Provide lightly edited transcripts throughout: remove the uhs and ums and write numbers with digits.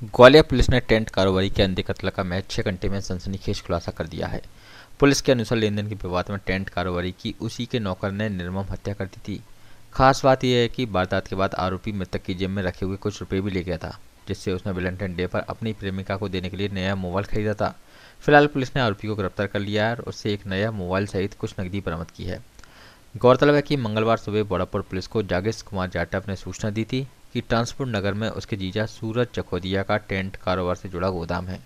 Gwalior police ने tent कारोबारी के अंधे कत्ल का महज 6 घंटे में सनसनीखेज खुलासा कर दिया है। पुलिस के अनुसार लेन देन के विवाद में टेंट कारोबारी की उसी के नौकर ने निर्मम हत्या कर दी थी। खास बात यह है कि वारदात के बाद आरोपी मृतक की जेब में रखे हुए कुछ रुपए भी ले गया था, जिससे उसने वैलेंटाइन डे पर अपनी प्रेमिका को देने के लिए नया मोबाइल खरीदा था। फिलहाल पुलिस ने आरोपी को गिरफ्तार कर लिया है और उससे एक नया मोबाइल सहित कुछ नकदी बरामद की है। गौरतलब है कि मंगलवार सुबह बोड़ापुर पुलिस को जागेश कुमार जाटव ने सूचना दी थी कि ट्रांसपोर्ट नगर में उसके जीजा सूरज चकोदिया का टेंट कारोबार से जुड़ा गोदाम है।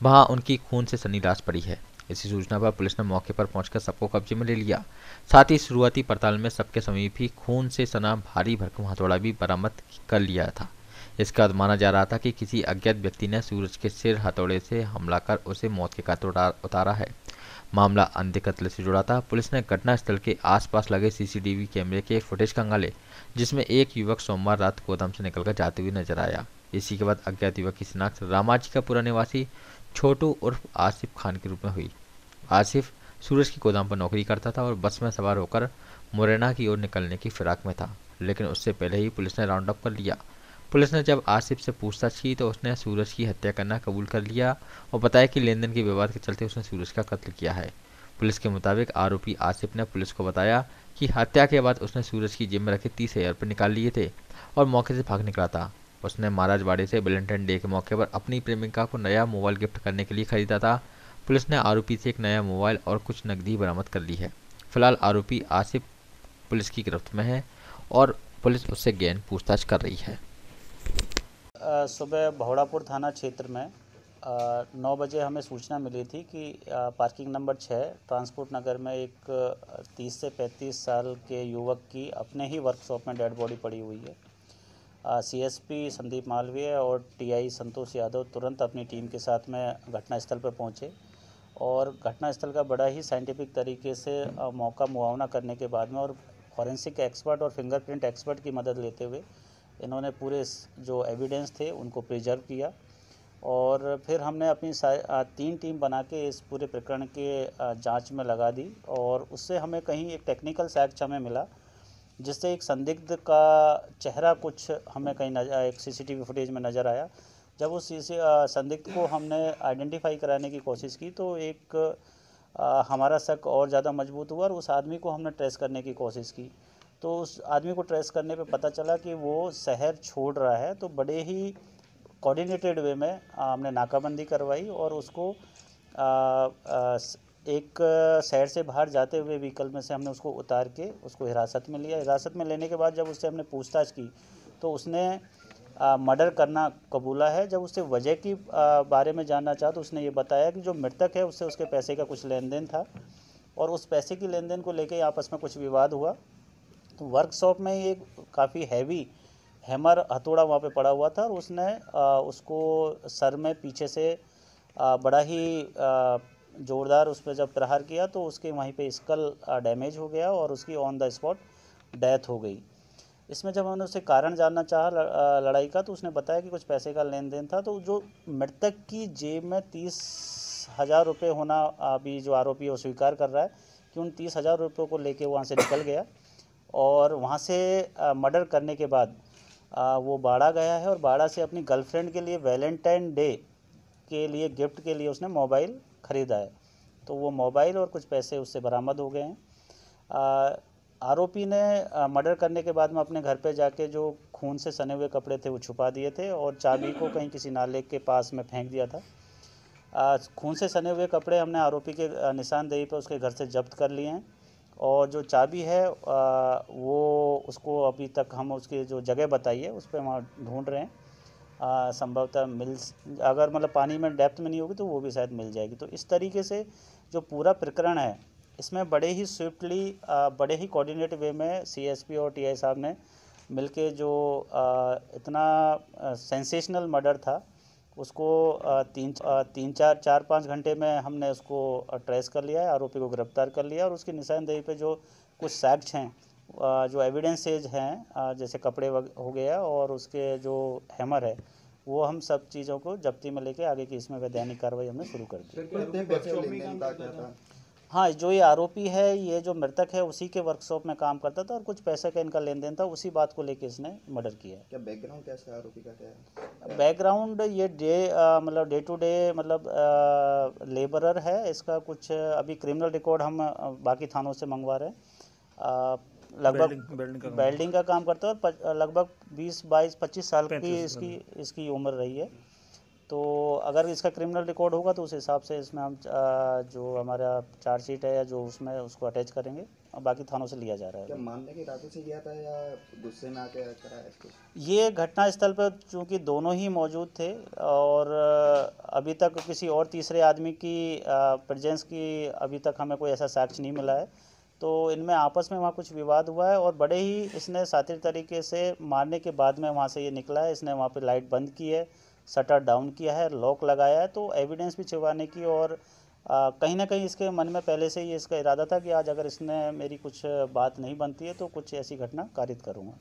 वहां उनकी खून से सनी लाश पड़ी है। इसी सूचना पर पुलिस ने मौके पर पहुंचकर सबको कब्जे में ले लिया। साथ ही शुरुआती पड़ताल में सबके समीप ही खून से सना भारी भरकम हथौड़ा भी बरामद कर लिया था। इसके बाद माना जा रहा था कि किसी अज्ञात व्यक्ति ने सूरज के सिर हथौड़े से हमला कर उसे मौत के घाट उतारा है। मामला अंधे कत्ल से जुड़ा था। पुलिस ने घटनास्थल के आसपास लगे सीसीटीवी कैमरे के फुटेज खंगाले, जिसमें एक युवक सोमवार रात गोदाम से निकलकर जाते हुए नजर आया। इसी के बाद अज्ञात युवक की शिनाख्त रामाजी का पूरा निवासी छोटू उर्फ आसिफ खान के रूप में हुई। आसिफ सूरज की गोदाम पर नौकरी करता था और बस में सवार होकर मुरैना की ओर निकलने की फिराक में था, लेकिन उससे पहले ही पुलिस ने राउंड अप कर लिया। पुलिस ने जब आसिफ से पूछताछ की तो उसने सूरज की हत्या करना कबूल कर लिया और बताया कि लेन देन के विवाद के चलते उसने सूरज का कत्ल किया है। पुलिस के मुताबिक आरोपी आसिफ ने पुलिस को बताया कि हत्या के बाद उसने सूरज की जेब में रखे 30,000 रुपये निकाल लिए थे और मौके से भाग निकला था। उसने महाराजवाड़ी से वैलेंटाइन डे के मौके पर अपनी प्रेमिका को नया मोबाइल गिफ्ट करने के लिए खरीदा था। पुलिस ने आरोपी से एक नया मोबाइल और कुछ नकदी बरामद कर ली है। फिलहाल आरोपी आसिफ पुलिस की गिरफ्त में है और पुलिस उससे गहन पूछताछ कर रही है। सुबह भौड़ापुर थाना क्षेत्र में 9 बजे हमें सूचना मिली थी कि पार्किंग नंबर 6 ट्रांसपोर्ट नगर में एक 30 से 35 साल के युवक की अपने ही वर्कशॉप में डेड बॉडी पड़ी हुई है। सीएसपी संदीप मालवीय और टीआई संतोष यादव तुरंत अपनी टीम के साथ में घटनास्थल पर पहुंचे और घटनास्थल का बड़ा ही साइंटिफिक तरीके से मौका मुआवना करने के बाद में और फॉरेंसिक एक्सपर्ट और फिंगरप्रिंट एक्सपर्ट की मदद लेते हुए इन्होंने पूरे जो एविडेंस थे उनको प्रिजर्व किया और फिर हमने अपनी 3 टीम बना के इस पूरे प्रकरण के जांच में लगा दी और उससे हमें कहीं एक टेक्निकल फैक्ट हमें मिला, जिससे एक संदिग्ध का चेहरा कुछ हमें कहीं एक सीसीटीवी फुटेज में नज़र आया। जब उस संदिग्ध को हमने आइडेंटिफाई कराने की कोशिश की तो एक हमारा शक और ज़्यादा मजबूत हुआ और उस आदमी को हमने ट्रेस करने की कोशिश की। तो उस आदमी को ट्रेस करने पे पता चला कि वो शहर छोड़ रहा है, तो बड़े ही कोऑर्डिनेटेड वे में हमने नाकाबंदी करवाई और उसको एक शहर से बाहर जाते हुए व्हीकल में से हमने उसको उतार के उसको हिरासत में लिया। हिरासत में लेने के बाद जब उससे हमने पूछताछ की तो उसने मर्डर करना कबूला है। जब उससे वजह की बारे में जानना चाहा तो उसने ये बताया कि जो मृतक है उससे उसके पैसे का कुछ लेन देन था और उस पैसे की लेन देन को लेके आपस में कुछ विवाद हुआ। तो वर्कशॉप में ही एक काफ़ी हैवी हैमर हथौड़ा वहाँ पे पड़ा हुआ था और उसने उसको सर में पीछे से बड़ा ही ज़ोरदार उस पर जब प्रहार किया तो उसके वहीं पे स्कल डैमेज हो गया और उसकी ऑन द स्पॉट डेथ हो गई। इसमें जब हमने उससे कारण जानना चाहा लड़ाई का तो उसने बताया कि कुछ पैसे का लेन देन था। तो जो मृतक की जेब में 30,000 रुपये होना अभी जो आरोपी वो स्वीकार कर रहा है कि उन 30,000 रुपयों को लेके वहाँ से निकल गया और वहाँ से मर्डर करने के बाद वो बाड़ा गया है और बाड़ा से अपनी गर्लफ्रेंड के लिए वैलेंटाइन डे के लिए गिफ्ट के लिए उसने मोबाइल ख़रीदा है। तो वो मोबाइल और कुछ पैसे उससे बरामद हो गए हैं। आरोपी ने मर्डर करने के बाद में अपने घर पे जाके जो खून से सने हुए कपड़े थे वो छुपा दिए थे और चाबी को कहीं किसी नाले के पास में फेंक दिया था। खून से सने हुए कपड़े हमने आरोपी के निशानदेही पर उसके घर से जब्त कर लिए हैं और जो चाबी है वो उसको अभी तक हम उसकी जो जगह बताई है उस पर वहाँ ढूंढ रहे हैं। संभवतः अगर मतलब पानी में डेप्थ में नहीं होगी तो वो भी शायद मिल जाएगी। तो इस तरीके से जो पूरा प्रकरण है इसमें बड़े ही स्विफ्टली बड़े ही कोऑर्डिनेट वे में सीएसपी और टीआई साहब ने मिलके जो इतना सेंसेशनल मर्डर था उसको 4-5 घंटे में हमने उसको ट्रेस कर लिया है, आरोपी को गिरफ्तार कर लिया और उसकी निशानदेही पे जो कुछ फैक्ट्स हैं जो एविडेंसेज हैं जैसे कपड़े हो गया और उसके जो हैमर है वो हम सब चीज़ों को जब्ती में लेके आगे की इसमें वैधानिक कार्रवाई हमने शुरू कर दी। हाँ, जो ये आरोपी है, ये जो मृतक है उसी के वर्कशॉप में काम करता था और कुछ पैसे का इनका लेन देन था, उसी बात को लेके इसने मर्डर किया है। क्या बैकग्राउंड कैसा है आरोपी का, क्या है? बैकग्राउंड ये मतलब डे टू डे मतलब लेबरर है। इसका कुछ अभी क्रिमिनल रिकॉर्ड हम बाकी थानों से मंगवा रहे हैं। लगभग वेल्डिंग का काम करता है और लगभग 20-22-25 साल की इसकी उम्र रही है। तो अगर इसका क्रिमिनल रिकॉर्ड होगा तो उस हिसाब से इसमें हम जो हमारा चार्जशीट है या जो उसमें उसको अटैच करेंगे और बाकी थानों से लिया जा रहा है। क्या मारने के इरादे से किया था या गुस्से में आके करा है इसको? ये घटना स्थल पर चूंकि दोनों ही मौजूद थे और अभी तक किसी और तीसरे आदमी की प्रेजेंस की अभी तक हमें कोई ऐसा साक्ष्य नहीं मिला है। तो इनमें आपस में वहाँ कुछ विवाद हुआ है और बड़े ही इसने शातिर तरीके से मारने के बाद में वहाँ से ये निकला है। इसने वहाँ पे लाइट बंद की है, शटर डाउन किया है, लॉक लगाया है, तो एविडेंस भी छुपाने की और कहीं ना कहीं इसके मन में पहले से ही इसका इरादा था कि आज अगर इसने मेरी कुछ बात नहीं बनती है तो कुछ ऐसी घटना कारित करूँगा।